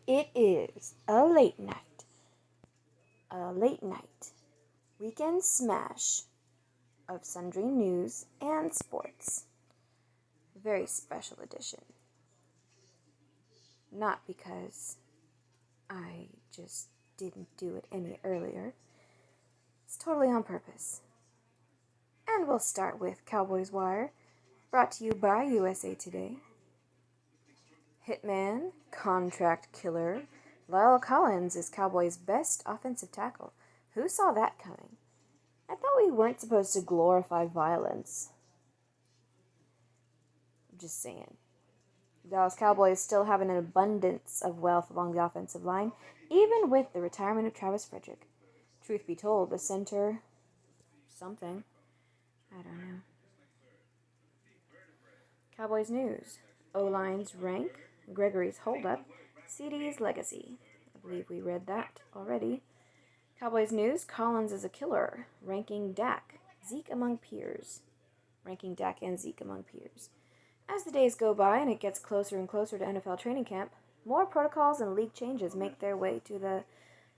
It is a late night weekend smash of Sundry news and sports. Very special edition. Not because I just didn't do it any earlier. It's totally on purpose. And we'll start with Cowboys Wire, brought to you by USA Today. Hitman, contract killer, Lyle Collins is Cowboys' best offensive tackle. Who saw that coming? I thought we weren't supposed to glorify violence. I'm just saying. The Dallas Cowboys still have an abundance of wealth along the offensive line, even with the retirement of Travis Frederick. Truth be told, the center... something. I don't know. Cowboys news. O-line's rank, Gregory's holdup, CD's legacy. I believe we read that already. Cowboys news, Collins is a killer, ranking Dak, Zeke among peers. Ranking Dak and Zeke among peers. As the days go by and it gets closer and closer to NFL training camp, more protocols and league changes make their way to the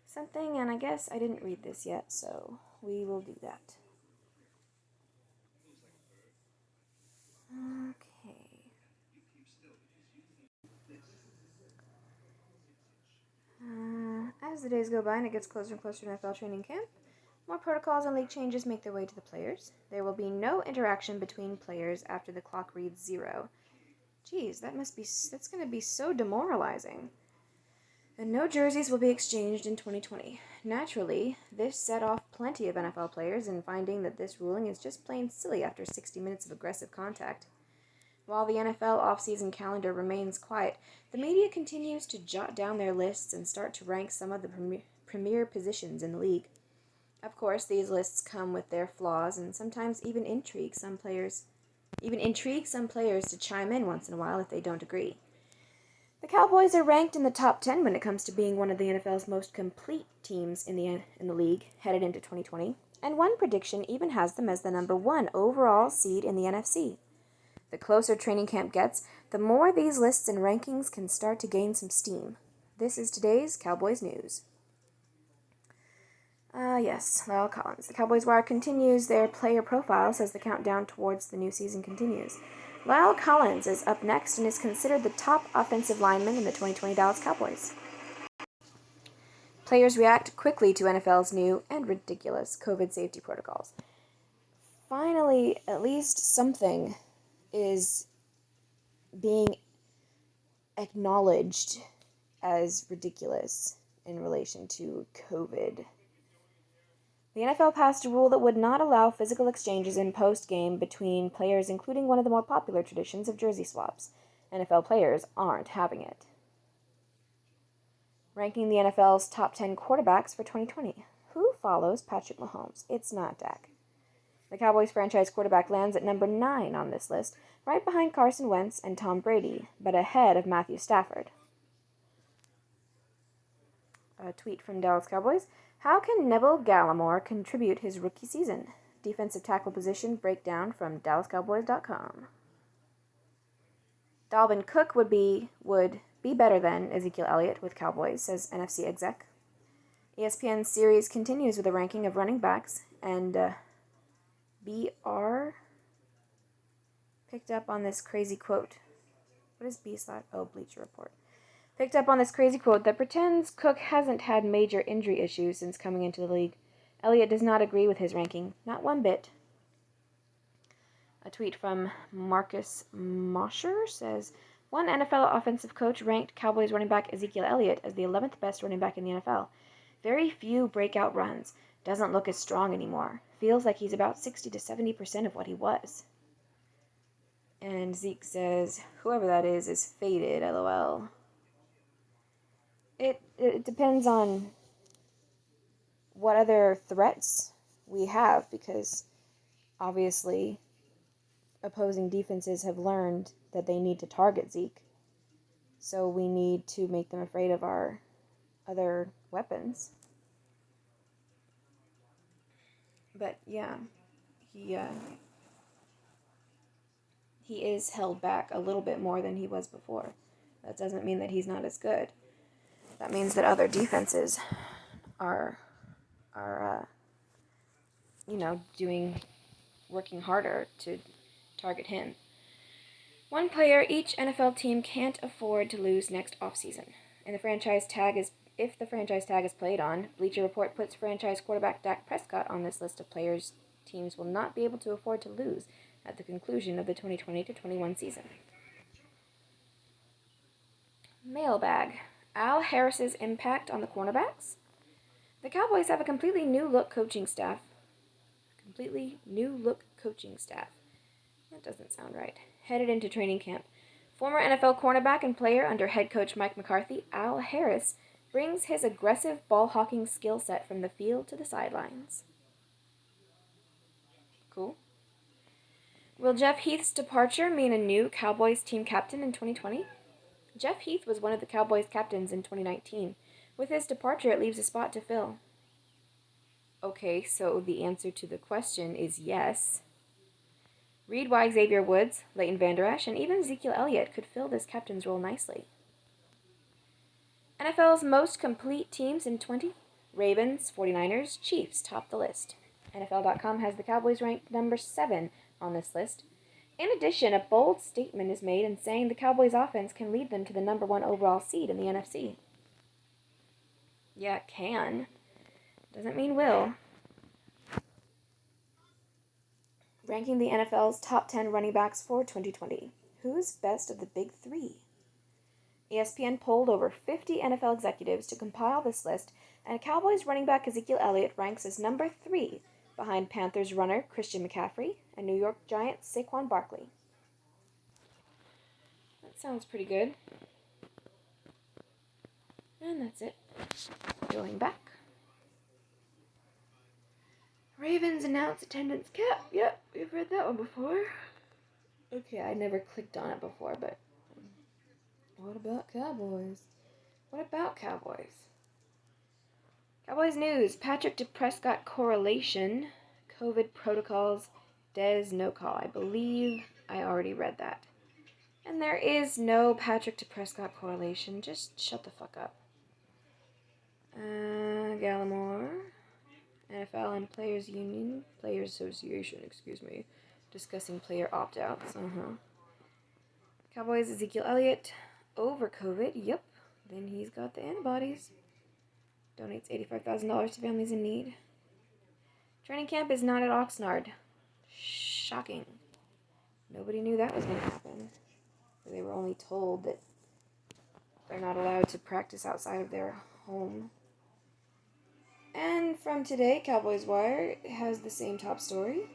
something, and I guess I didn't read this yet, so we will do that. Okay. As the days go by and it gets closer and closer to NFL training camp, more protocols and league changes make their way to the players. There will be no interaction between players after the clock reads 0. Geez, that's going to be so demoralizing. And no jerseys will be exchanged in 2020. Naturally, this set off plenty of NFL players in finding that this ruling is just plain silly after 60 minutes of aggressive contact. While the NFL offseason calendar remains quiet, the media continues to jot down their lists and start to rank some of the premier positions in the league. Of course, these lists come with their flaws and sometimes even intrigue some players to chime in once in a while if they don't agree. The Cowboys are ranked in the top 10 when it comes to being one of the NFL's most complete teams in the league headed into 2020, and one prediction even has them as the number 1 overall seed in the NFC. The closer training camp gets, the more these lists and rankings can start to gain some steam. This is today's Cowboys news. Yes, Lyle Collins. The Cowboys Wire continues their player profiles as the countdown towards the new season continues. Lyle Collins is up next and is considered the top offensive lineman in the 2020 Dallas Cowboys. Players react quickly to NFL's new and ridiculous COVID safety protocols. Finally, at least something is being acknowledged as ridiculous in relation to COVID. The NFL passed a rule that would not allow physical exchanges in post-game between players, including one of the more popular traditions of jersey swaps. NFL players aren't having it. Ranking the NFL's top 10 quarterbacks for 2020. Who follows Patrick Mahomes? It's not Dak. The Cowboys franchise quarterback lands at number 9 on this list, right behind Carson Wentz and Tom Brady, but ahead of Matthew Stafford. A tweet from Dallas Cowboys. How can Neville Gallimore contribute his rookie season? Defensive tackle position breakdown from DallasCowboys.com. Dalvin Cook would be better than Ezekiel Elliott with Cowboys, says NFC exec. ESPN series continues with a ranking of running backs, and BR picked up on this crazy quote. What is B/? Bleacher Report. Picked up on this crazy quote that pretends Cook hasn't had major injury issues since coming into the league. Elliott does not agree with his ranking, not one bit. A tweet from Marcus Mosher says, one NFL offensive coach ranked Cowboys running back Ezekiel Elliott as the 11th best running back in the NFL. Very few breakout runs. Doesn't look as strong anymore. Feels like he's about 60 to 70% of what he was. And Zeke says, whoever that is faded, LOL. It depends on what other threats we have, because obviously opposing defenses have learned that they need to target Zeke. So we need to make them afraid of our other weapons. But yeah, he is held back a little bit more than he was before. That doesn't mean that he's not as good. That means that other defenses are working harder to target him. One player each NFL team can't afford to lose next offseason. And if the franchise tag is played on, Bleacher Report puts franchise quarterback Dak Prescott on this list of players teams will not be able to afford to lose at the conclusion of the 2020-21 season. Mailbag. Al Harris's impact on the cornerbacks? The Cowboys have a completely new look coaching staff. That doesn't sound right. Headed into training camp. Former NFL cornerback and player under head coach Mike McCarthy, Al Harris brings his aggressive ball-hawking skill set from the field to the sidelines. Cool. Will Jeff Heath's departure mean a new Cowboys team captain in 2020? Jeff Heath was one of the Cowboys captains in 2019. With his departure, it leaves a spot to fill. Okay, so the answer to the question is yes. Read why Xavier Woods, Leighton Vander Esch, and even Ezekiel Elliott could fill this captain's role nicely. NFL's most complete teams in 20? Ravens, 49ers, Chiefs top the list. NFL.com has the Cowboys ranked number 7 on this list. In addition, a bold statement is made in saying the Cowboys offense can lead them to the number 1 overall seed in the NFC. Yeah, it can. Doesn't mean will. Ranking the NFL's top 10 running backs for 2020. Who's best of the big 3? ESPN polled over 50 NFL executives to compile this list, and Cowboys running back Ezekiel Elliott ranks as number 3, behind Panthers runner Christian McCaffrey and New York Giants Saquon Barkley. That sounds pretty good. And that's it. Going back. Ravens announce attendance cap. Yep, we've read that one before. Okay, I never clicked on it before, but what about Cowboys? Cowboys news. Patrick to Prescott correlation. COVID protocols. Dez no call. I believe I already read that. And there is no Patrick to Prescott correlation. Just shut the fuck up. Gallimore. NFL and Players Association, discussing player opt-outs. Cowboys Ezekiel Elliott over COVID. Yep. Then he's got the antibodies. Donates $85,000 to families in need. Training camp is not at Oxnard. Shocking. Nobody knew that was going to happen. They were only told that they're not allowed to practice outside of their home. And from today, Cowboys Wire has the same top story.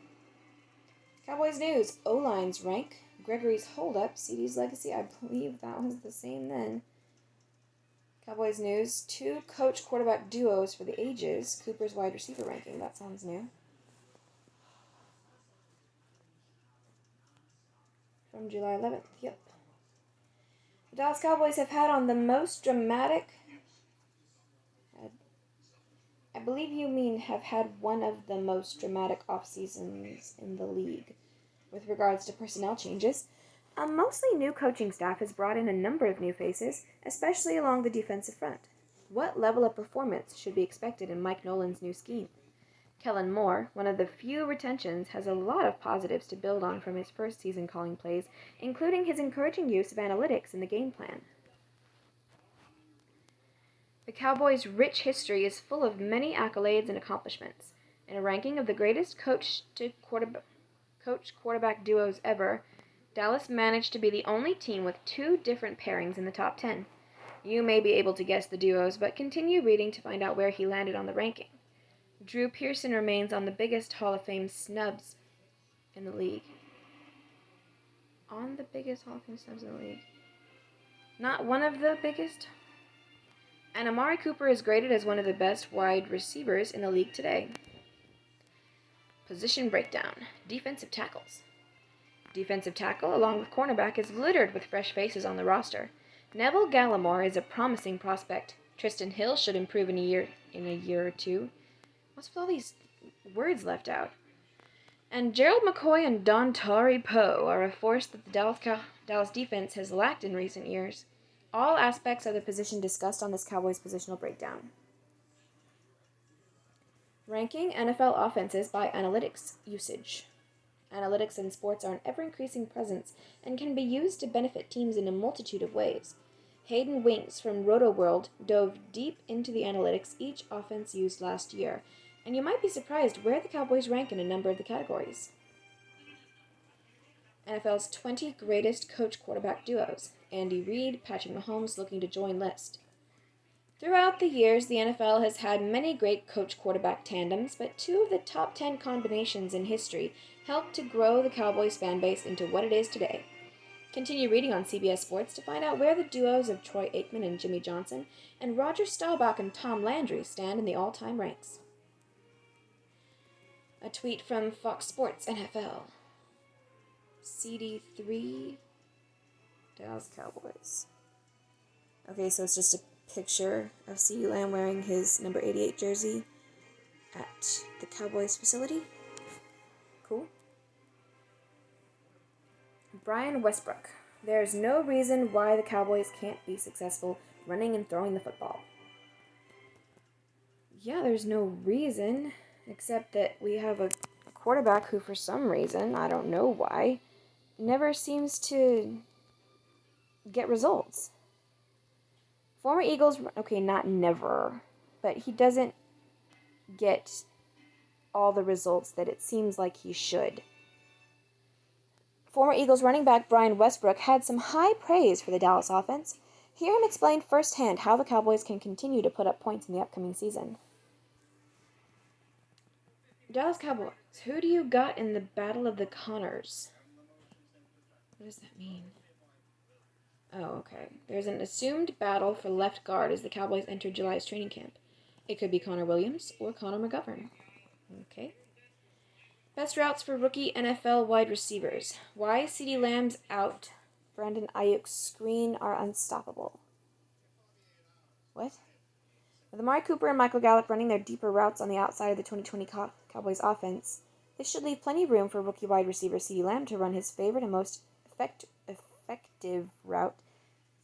Cowboys news. O-lines rank. Gregory's holdup. CD's legacy. I believe that was the same then. Cowboys news. 2 coach quarterback duos for the ages. Cooper's wide receiver ranking. That sounds new. From July 11th. Yep. The Dallas Cowboys have had on the most dramatic... I believe you mean have had one of the most dramatic off-seasons in the league with regards to personnel changes. A mostly new coaching staff has brought in a number of new faces, especially along the defensive front. What level of performance should be expected in Mike Nolan's new scheme? Kellen Moore, one of the few retentions, has a lot of positives to build on from his first season calling plays, including his encouraging use of analytics in the game plan. The Cowboys' rich history is full of many accolades and accomplishments. In a ranking of the greatest coach-quarterback duos ever, Dallas managed to be the only team with 2 different pairings in the top 10. You may be able to guess the duos, but continue reading to find out where he landed on the ranking. Drew Pearson remains on the biggest Hall of Fame snubs in the league. Not one of the biggest? And Amari Cooper is graded as one of the best wide receivers in the league today. Position breakdown. Defensive tackles. Defensive tackle, along with cornerback, is littered with fresh faces on the roster. Neville Gallimore is a promising prospect. Tristan Hill should improve in a year or two. What's with all these words left out? And Gerald McCoy and Dontari Poe are a force that the Dallas defense has lacked in recent years. all aspects of the position discussed on this Cowboys positional breakdown. Ranking NFL offenses by analytics usage. Analytics in sports are an ever-increasing presence and can be used to benefit teams in a multitude of ways. Hayden Winks from RotoWorld dove deep into the analytics each offense used last year, and you might be surprised where the Cowboys rank in a number of the categories. NFL's 20 greatest coach-quarterback duos. Andy Reid, Patrick Mahomes looking to join list. Throughout the years, the NFL has had many great coach-quarterback tandems, but 2 of the top 10 combinations in history helped to grow the Cowboys fan base into what it is today. Continue reading on CBS Sports to find out where the duos of Troy Aikman and Jimmy Johnson and Roger Staubach and Tom Landry stand in the all-time ranks. A tweet from Fox Sports NFL. CD3, Dallas Cowboys. Okay, so it's just a picture of CeeDee Lamb wearing his number 88 jersey at the Cowboys facility. Cool. Brian Westbrook. There's no reason why the Cowboys can't be successful running and throwing the football. Yeah, there's no reason, except that we have a quarterback who, for some reason, I don't know why, never seems to get results. Former Eagles, okay, not never, but he doesn't get all the results that it seems like he should. Former Eagles running back Brian Westbrook had some high praise for the Dallas offense. Hear him explain firsthand how the Cowboys can continue to put up points in the upcoming season. Dallas Cowboys, who do you got in the Battle of the Connors? What does that mean? Oh, okay. There's an assumed battle for left guard as the Cowboys enter July's training camp. It could be Connor Williams or Connor McGovern. Okay. Best routes for rookie NFL wide receivers. Why CeeDee Lamb's out? Brandon Ayuk's screen are unstoppable. What? With Amari Cooper and Michael Gallup running their deeper routes on the outside of the 2020 Cowboys offense, this should leave plenty of room for rookie wide receiver CeeDee Lamb to run his favorite and most effective route,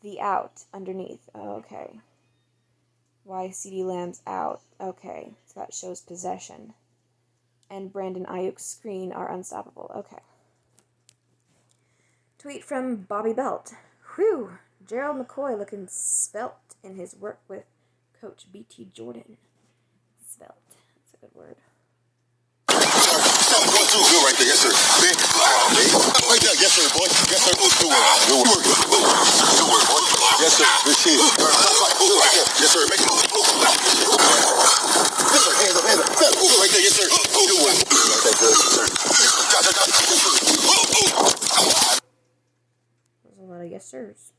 the out, underneath. Oh, okay. Why CeeDee Lamb's out? Okay, so that shows possession. And Brandon Ayuk's screen are unstoppable. Okay. Tweet from Bobby Belt. Whew, Gerald McCoy looking svelte in his work with Coach B.T. Jordan. Svelte. That's a good word. Good right there, yes sir. Right there, yes sir, boy. Yes sir. Good work. Good work. Good work, boy. Yes sir. Good shit. Right there, yes sir. Make it. Yes sir. Hands up, hands up. Right there, yes sir. Good work. Okay, good, sir. There's a lot of yes sirs.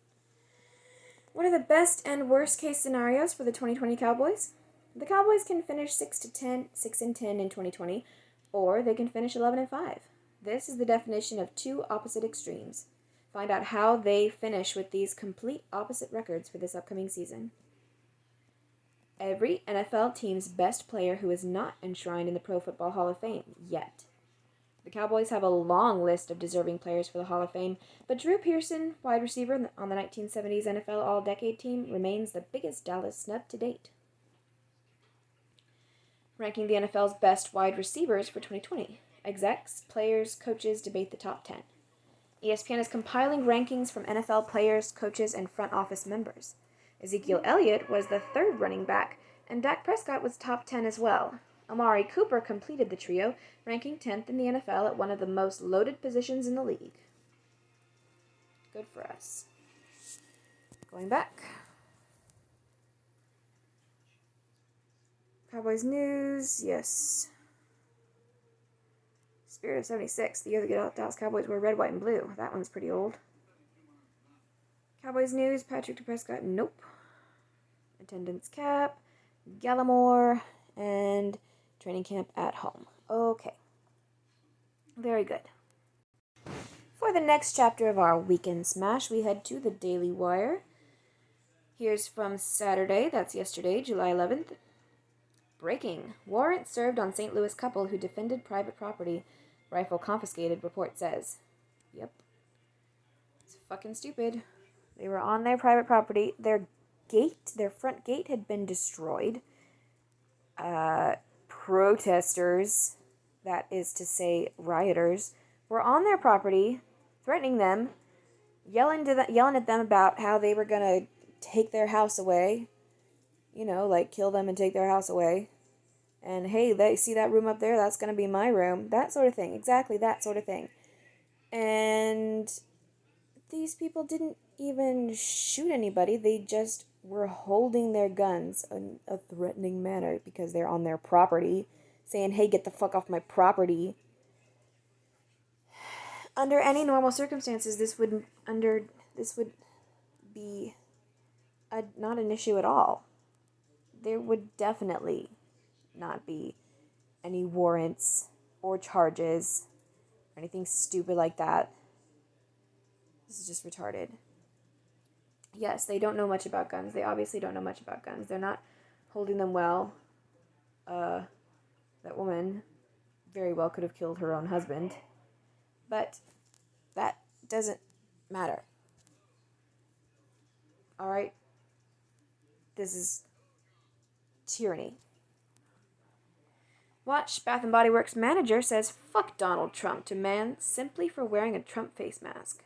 What are the best and worst case scenarios for the 2020 Cowboys? The Cowboys can finish 6-10 in 2020. Or they can finish 11-5. This is the definition of 2 opposite extremes. Find out how they finish with these complete opposite records for this upcoming season. Every NFL team's best player who is not enshrined in the Pro Football Hall of Fame yet. The Cowboys have a long list of deserving players for the Hall of Fame, but Drew Pearson, wide receiver on the 1970s NFL All-Decade team, remains the biggest Dallas snub to date. Ranking the NFL's best wide receivers for 2020. Execs, players, coaches debate the top 10. ESPN is compiling rankings from NFL players, coaches, and front office members. Ezekiel Elliott was the 3rd running back, and Dak Prescott was top 10 as well. Amari Cooper completed the trio, ranking 10th in the NFL at one of the most loaded positions in the league. Good for us. Going back. Cowboys news, yes. Spirit of 76, the year the Dallas Cowboys were red, white, and blue. That one's pretty old. Cowboys news, Patrick Prescott, nope. Attendance cap, Gallimore, and training camp at home. Okay. Very good. For the next chapter of our Weekend Smash, we head to the Daily Wire. Here's from Saturday, that's yesterday, July 11th. Breaking. Warrant served on St. Louis couple who defended private property. Rifle confiscated, report says. Yep. It's fucking stupid. They were on their private property. Their front gate had been destroyed. Protesters, that is to say rioters, were on their property, threatening them, yelling at them about how they were going to take their house away. You know, like kill them and take their house away. And hey, they see that room up there? That's going to be my room. That sort of thing. Exactly that sort of thing. And these people didn't even shoot anybody. They just were holding their guns in a threatening manner because they're on their property, saying, hey, get the fuck off my property. Under any normal circumstances, this would be not an issue at all. There would definitely not be any warrants or charges or anything stupid like that. This is just retarded. Yes, they don't know much about guns. They obviously don't know much about guns. They're not holding them well. That woman very well could have killed her own husband. But that doesn't matter. Alright? This is tyranny. Watch, Bath & Body Works manager says fuck Donald Trump to man simply for wearing a Trump face mask.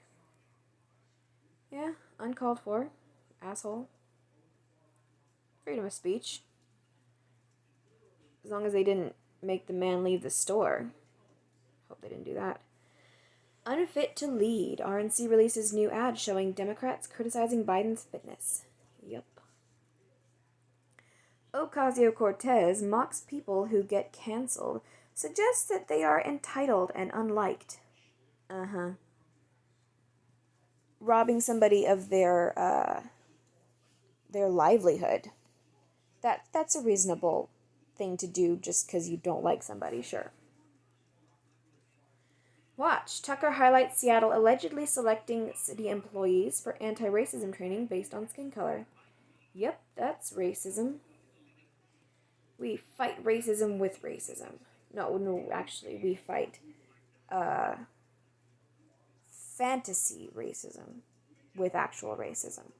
Yeah, uncalled for. Asshole. Freedom of speech. As long as they didn't make the man leave the store. Hope they didn't do that. Unfit to lead. RNC releases new ad showing Democrats criticizing Biden's fitness. Yup. Ocasio-Cortez mocks people who get canceled, suggests that they are entitled and unliked. Robbing somebody of their livelihood. That's a reasonable thing to do just because you don't like somebody, sure. Watch, Tucker highlights Seattle allegedly selecting city employees for anti-racism training based on skin color. Yep, that's racism. We fight racism with racism. No, actually, we fight fantasy racism with actual racism.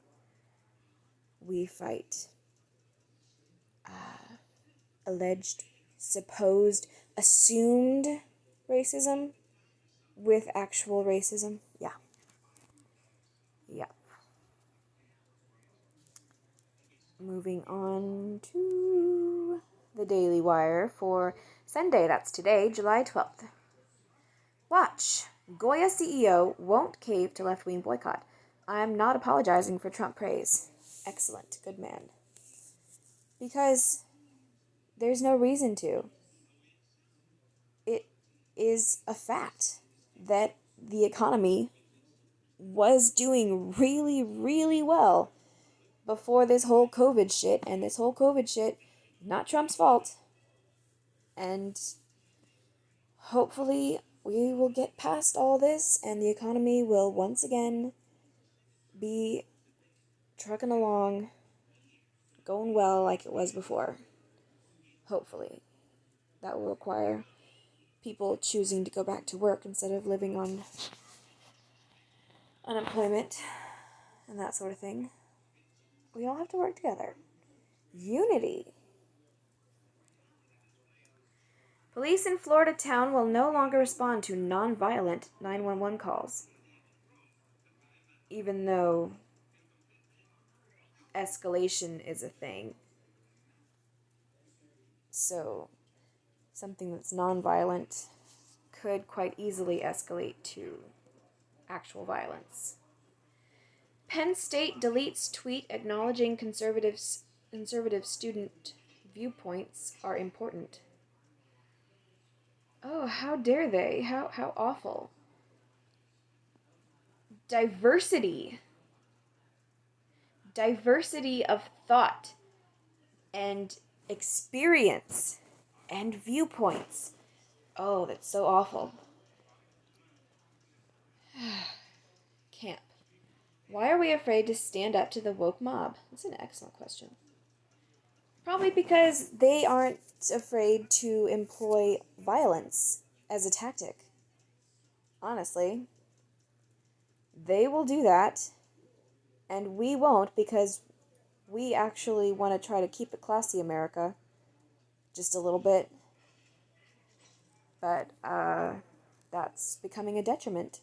We fight alleged, supposed, assumed racism with actual racism. Yeah. Moving on to the Daily Wire for Sunday, that's today, July 12th. Watch, Goya CEO won't cave to left-wing boycott. I'm not apologizing for Trump praise. Excellent, good man. Because there's no reason to. It is a fact that the economy was doing really, really well before this whole COVID shit, and this whole COVID shit, not Trump's fault. And hopefully we will get past all this and the economy will once again be trucking along, going well like it was before. Hopefully. That will require people choosing to go back to work instead of living on unemployment and that sort of thing. We all have to work together. Unity. Police in Florida town will no longer respond to non-violent 911 calls. Even though escalation is a thing. So, something that's non-violent could quite easily escalate to actual violence. Penn State deletes tweet acknowledging conservative student viewpoints are important. Oh, how dare they? How awful. Diversity of thought and experience and viewpoints. Oh, that's so awful. Camp. Why are we afraid to stand up to the woke mob? That's an excellent question. Probably because they aren't afraid to employ violence as a tactic. Honestly. They will do that And we won't, because we actually want to try to keep it classy, America. Just a little bit. But that's becoming a detriment.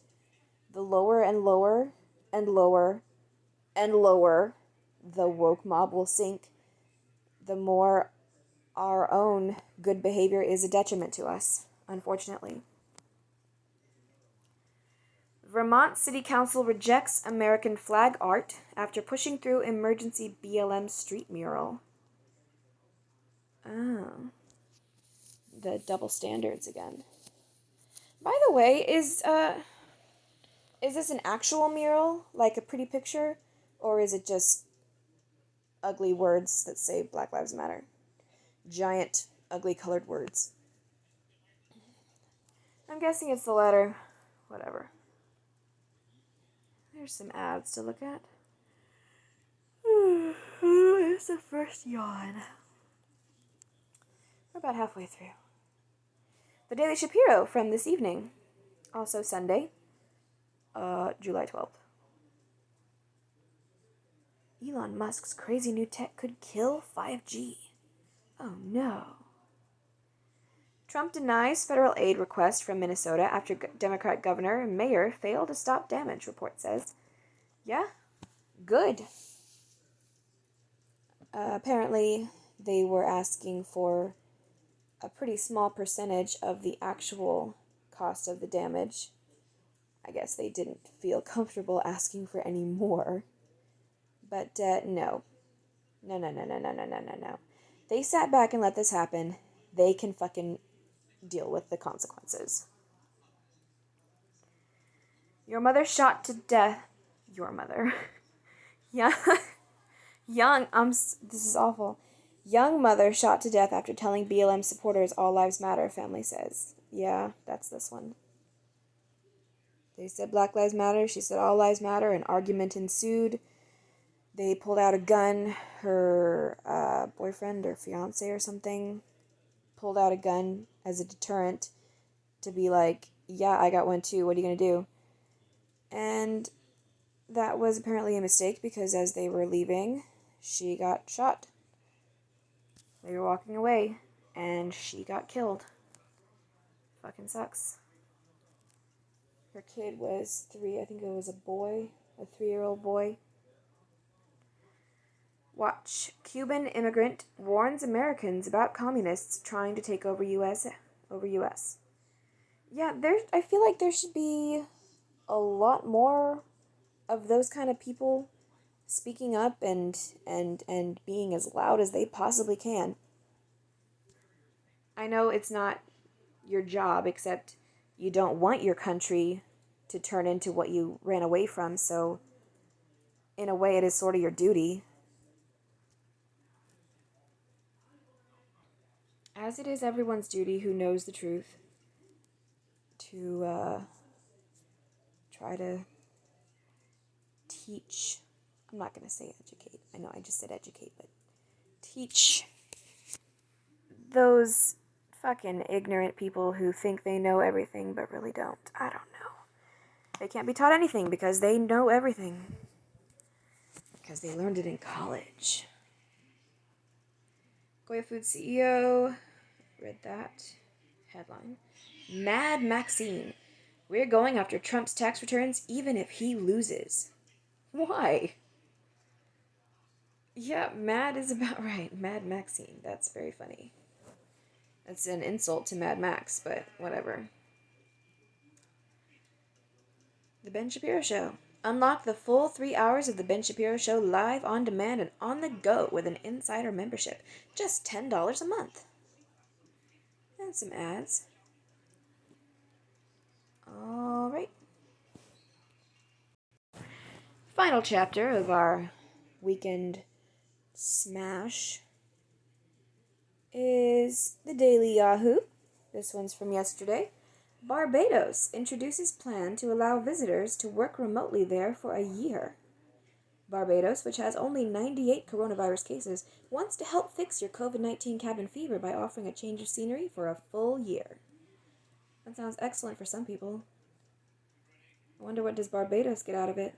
The lower and lower and lower and lower the woke mob will sink, the more our own good behavior is a detriment to us, unfortunately. Vermont City Council rejects American flag art after pushing through emergency BLM street mural. Oh. The double standards again. By the way, is this an actual mural, like a pretty picture, or is it just ugly words that say Black Lives Matter? Giant, ugly colored words. I'm guessing it's the latter. Whatever. There's some ads to look at. Here's the first yawn. We're about halfway through. The Daily Shapiro from this evening. Also Sunday, July 12th. Elon Musk's crazy new tech could kill 5G. Oh no. Trump denies federal aid request from Minnesota after Democrat governor and mayor failed to stop damage, report says. Yeah, good. Apparently, they were asking for a pretty small percentage of the actual cost of the damage. I guess they didn't feel comfortable asking for any more. But no. No. They sat back and let this happen. They can fucking deal with the consequences. Your mother shot to death. Your mother. Yeah. This is awful. Young mother shot to death after telling BLM supporters all lives matter, family says. Yeah, that's this one. They said Black Lives Matter, she said all lives matter, an argument ensued. They pulled out a gun, her boyfriend or fiance or something pulled out a gun as a deterrent to be like, yeah, I got one too, what are you going to do? And that was apparently a mistake because as they were leaving, she got shot. They were walking away, and she got killed. Fucking sucks. Her kid was 3, I think it was a boy, a 3-year-old boy. Watch. Cuban immigrant warns Americans about communists trying to take over U.S. Yeah, I feel like there should be a lot more of those kind of people speaking up and being as loud as they possibly can. I know it's not your job, except you don't want your country to turn into what you ran away from, so in a way it is sort of your duty. As it is everyone's duty who knows the truth to try to teach. I'm not going to say educate. I know I just said educate, but teach those fucking ignorant people who think they know everything but really don't. I don't know. They can't be taught anything because they know everything. Because they learned it in college. Goya Food CEO. Read that headline. Mad Maxine. We're going after Trump's tax returns even if he loses. Why? Yeah, mad is about right. Mad Maxine. That's very funny. That's an insult to Mad Max, but whatever. The Ben Shapiro Show. Unlock the full 3 hours of The Ben Shapiro Show live, on demand, and on the go with an insider membership. Just $10 a month. And some ads. Alright. Final chapter of our weekend smash is the Daily Yahoo. This one's from yesterday. Barbados introduces plan to allow visitors to work remotely there for a year. Barbados, which has only 98 coronavirus cases, wants to help fix your COVID-19 cabin fever by offering a change of scenery for a full year. That sounds excellent for some people. I wonder what does Barbados get out of it?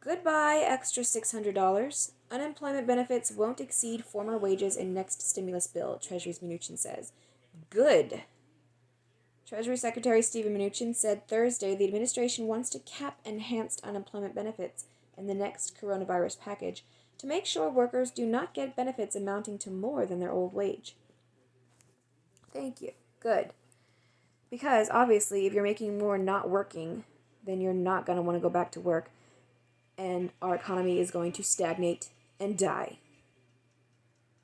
Goodbye, extra $600. Unemployment benefits won't exceed former wages in next stimulus bill, Treasury's Mnuchin says. Good. Treasury Secretary Steven Mnuchin said Thursday the administration wants to cap enhanced unemployment benefits in the next coronavirus package to make sure workers do not get benefits amounting to more than their old wage. Thank you. Good. Because obviously, if you're making more not working, then you're not going to want to go back to work, and our economy is going to stagnate and die.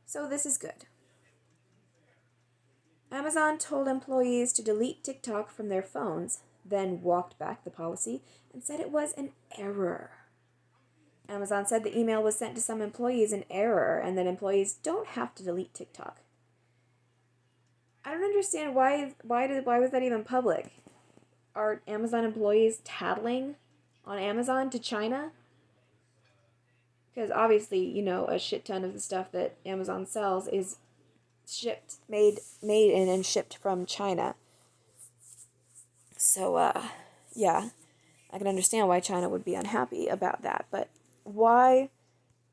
So this is good. Amazon told employees to delete TikTok from their phones, then walked back the policy and said it was an error. Amazon said the email was sent to some employees in error and that employees don't have to delete TikTok. I don't understand why was that even public? Are Amazon employees tattling on Amazon to China? Because obviously, a shit ton of the stuff that Amazon sells is made in and shipped from China. So, yeah, I can understand why China would be unhappy about that. But why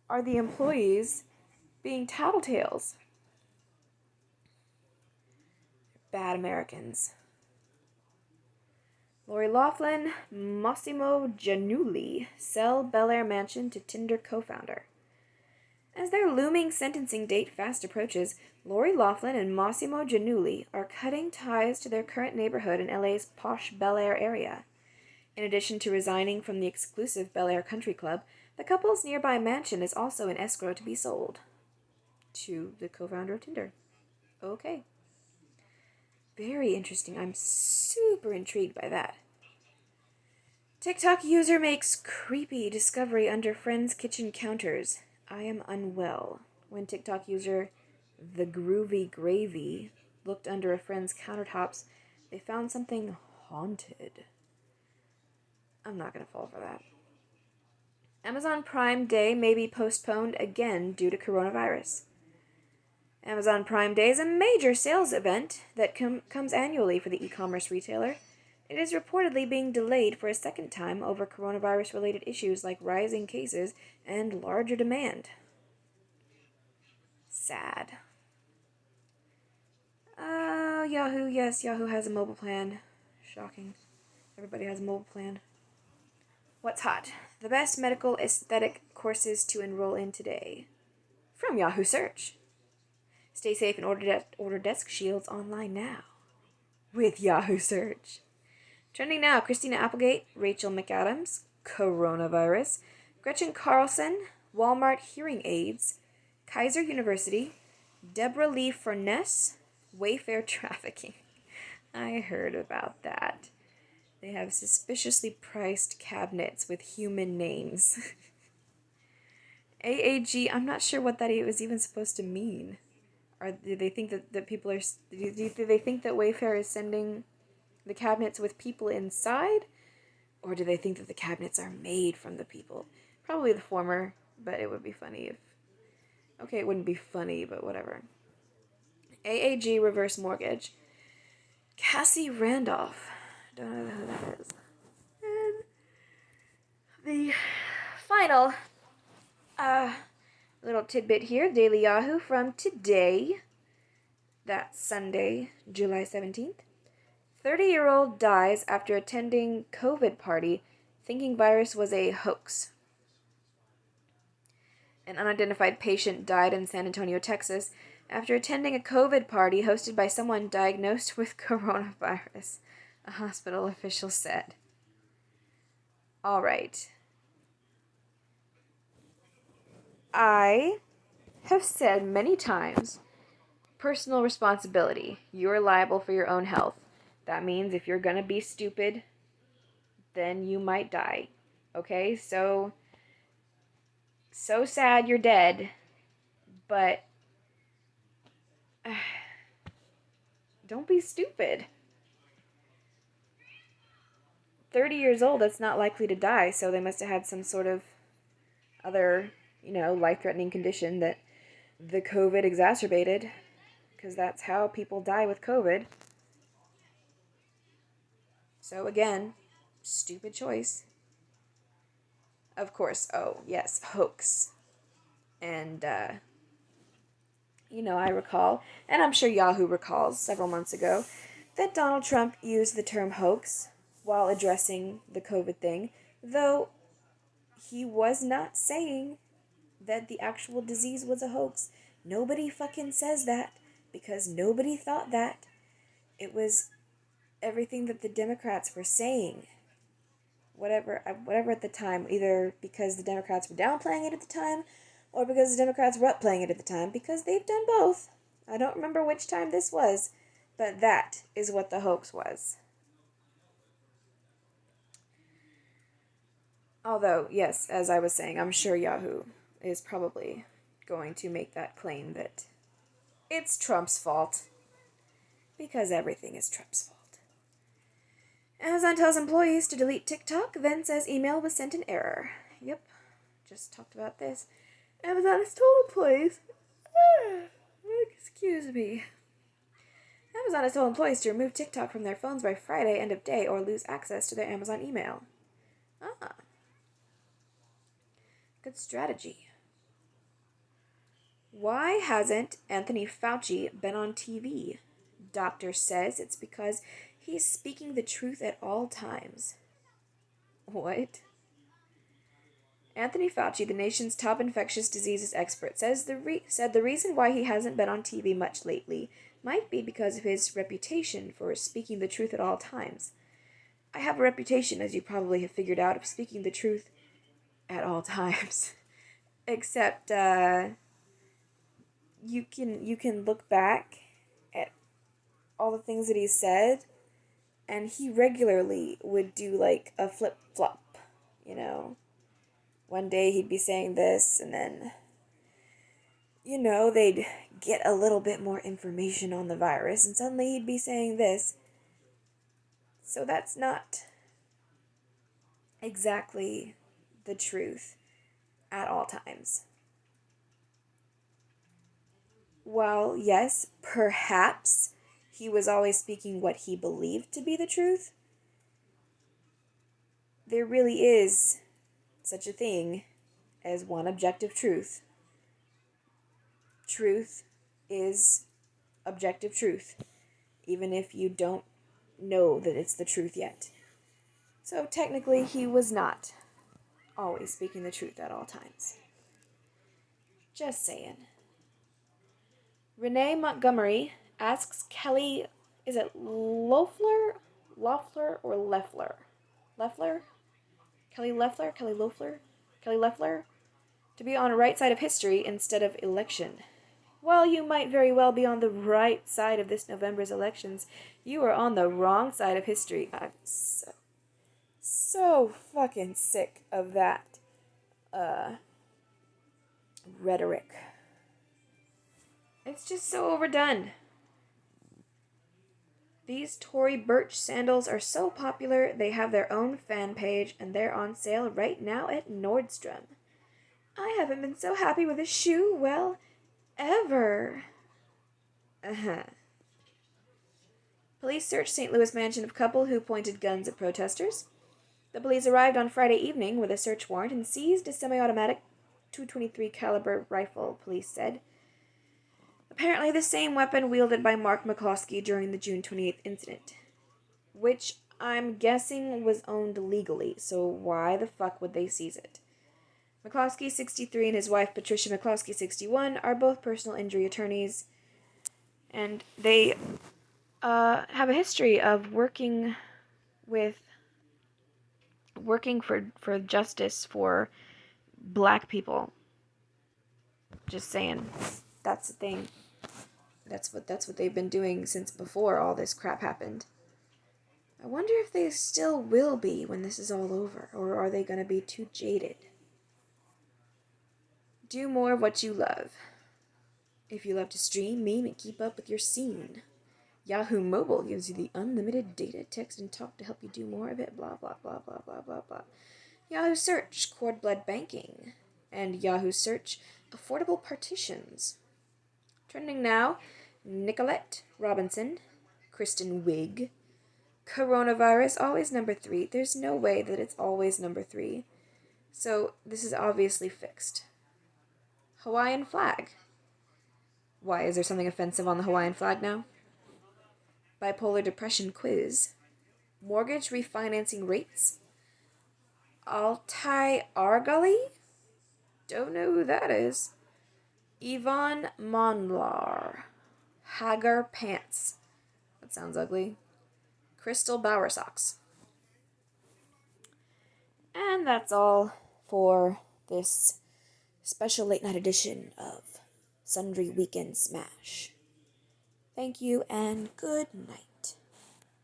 are the employees being tattletales? Bad Americans. Lori Loughlin, Massimo Giannulli sell Bel Air mansion to Tinder co-founder. As their looming sentencing date fast approaches, Lori Loughlin and Massimo Giannulli are cutting ties to their current neighborhood in LA's posh Bel Air area. In addition to resigning from the exclusive Bel Air Country Club, the couple's nearby mansion is also in escrow to be sold. To the co-founder of Tinder. Okay. Very interesting. I'm super intrigued by that. TikTok user makes creepy discovery under friend's kitchen counters. I am unwell. When TikTok user The Groovy Gravy looked under a friend's countertops, they found something haunted. I'm not going to fall for that. Amazon Prime Day may be postponed again due to coronavirus. Amazon Prime Day is a major sales event that comes annually for the e-commerce retailer. It is reportedly being delayed for a second time over coronavirus-related issues like rising cases and larger demand. Sad. Yahoo. Yes, Yahoo has a mobile plan. Shocking. Everybody has a mobile plan. What's hot? The best medical aesthetic courses to enroll in today. From Yahoo Search. Stay safe and order desk shields online now. With Yahoo Search. Trending now, Christina Applegate, Rachel McAdams, coronavirus, Gretchen Carlson, Walmart hearing aids, Kaiser University, Deborah Lee Furness, Wayfair trafficking. I heard about that. They have suspiciously priced cabinets with human names. AAG, I'm not sure what that was even supposed to mean. Do they think that people are... Do they think that Wayfair is sending the cabinets with people inside? Or do they think that the cabinets are made from the people? Probably the former, but it would be funny if... Okay, it wouldn't be funny, but whatever. AAG Reverse Mortgage. Cassie Randolph. Don't know who that is. And the final little tidbit here, Daily Yahoo from today. That's Sunday, July 17th. 30-year-old dies after attending COVID party thinking virus was a hoax. An unidentified patient died in San Antonio, Texas, after attending a COVID party hosted by someone diagnosed with coronavirus, a hospital official said. All right. I have said many times, personal responsibility. You're liable for your own health. That means if you're gonna be stupid, then you might die. Okay? So sad you're dead, but don't be stupid. 30 years old, that's not likely to die, so they must have had some sort of other, life-threatening condition that the COVID exacerbated, because that's how people die with COVID. So again, stupid choice. of course, oh, yes, hoax. And, I recall, and I'm sure Yahoo recalls several months ago, that Donald Trump used the term hoax while addressing the COVID thing, though he was not saying that the actual disease was a hoax. Nobody fucking says that because nobody thought that. It was everything that the Democrats were saying. Whatever at the time, either because the Democrats were downplaying it at the time or because the Democrats were upplaying it at the time, because they've done both. I don't remember which time this was, but that is what the hoax was. Although, yes, as I was saying, I'm sure Yahoo is probably going to make that claim that it's Trump's fault. Because everything is Trump's fault. Amazon tells employees to delete TikTok, then says email was sent in error. Yep, just talked about this. Amazon has told employees... excuse me. Amazon has told employees to remove TikTok from their phones by Friday end of day or lose access to their Amazon email. Ah. Good strategy. Why hasn't Anthony Fauci been on TV? Doctor says it's because he's speaking the truth at all times. What? Anthony Fauci, the nation's top infectious diseases expert, said the reason why he hasn't been on TV much lately might be because of his reputation for speaking the truth at all times. I have a reputation, as you probably have figured out, of speaking the truth at all times. Except, you can look back at all the things that he said, and he regularly would do like a flip-flop, One day he'd be saying this, and then, they'd get a little bit more information on the virus, and suddenly he'd be saying this. So that's not exactly the truth at all times. While, yes, perhaps he was always speaking what he believed to be the truth, there really is such a thing as one objective truth. Truth is objective truth, even if you don't know that it's the truth yet. So technically, he was not always speaking the truth at all times. Just saying. Renee Montgomery asks Kelly, is it Loeffler or Leffler? Leffler? Kelly Leffler? Kelly Leffler? To be on the right side of history instead of election. While you might very well be on the right side of this November's elections, you are on the wrong side of history. I'm so fucking sick of that rhetoric. It's just so overdone. These Tory birch sandals are so popular, they have their own fan page, and they're on sale right now at Nordstrom. I haven't been so happy with a shoe, well, ever. Police searched St. Louis mansion of couple who pointed guns at protesters. The police arrived on Friday evening with a search warrant and seized a semi-automatic .223 caliber rifle, police said. Apparently the same weapon wielded by Mark McCloskey during the June 28th incident, which I'm guessing was owned legally, so why the fuck would they seize it? McCloskey, 63, and his wife, Patricia McCloskey, 61, are both personal injury attorneys, and they have a history of working for justice for black people. Just saying. That's the thing. That's what they've been doing since before all this crap happened. I wonder if they still will be when this is all over, or are they going to be too jaded? Do more of what you love. If you love to stream, meme, and keep up with your scene, Yahoo Mobile gives you the unlimited data, text, and talk to help you do more of it, blah, blah, blah, blah, blah, blah, blah. Yahoo Search, cord blood banking, and Yahoo Search, affordable partitions. Trending now, Nicolette Robinson, Kristen Wiig, coronavirus, always number 3. There's no way that it's always number 3. So this is obviously fixed. Hawaiian flag. Why, is there something offensive on the Hawaiian flag now? Bipolar depression quiz. Mortgage refinancing rates. Altai Argali? Don't know who that is. Yvonne Monlar. Hagar Pants. That sounds ugly. Crystal Bower Socks. And that's all for this special late night edition of Sundry Weekend Smash. Thank you and good night.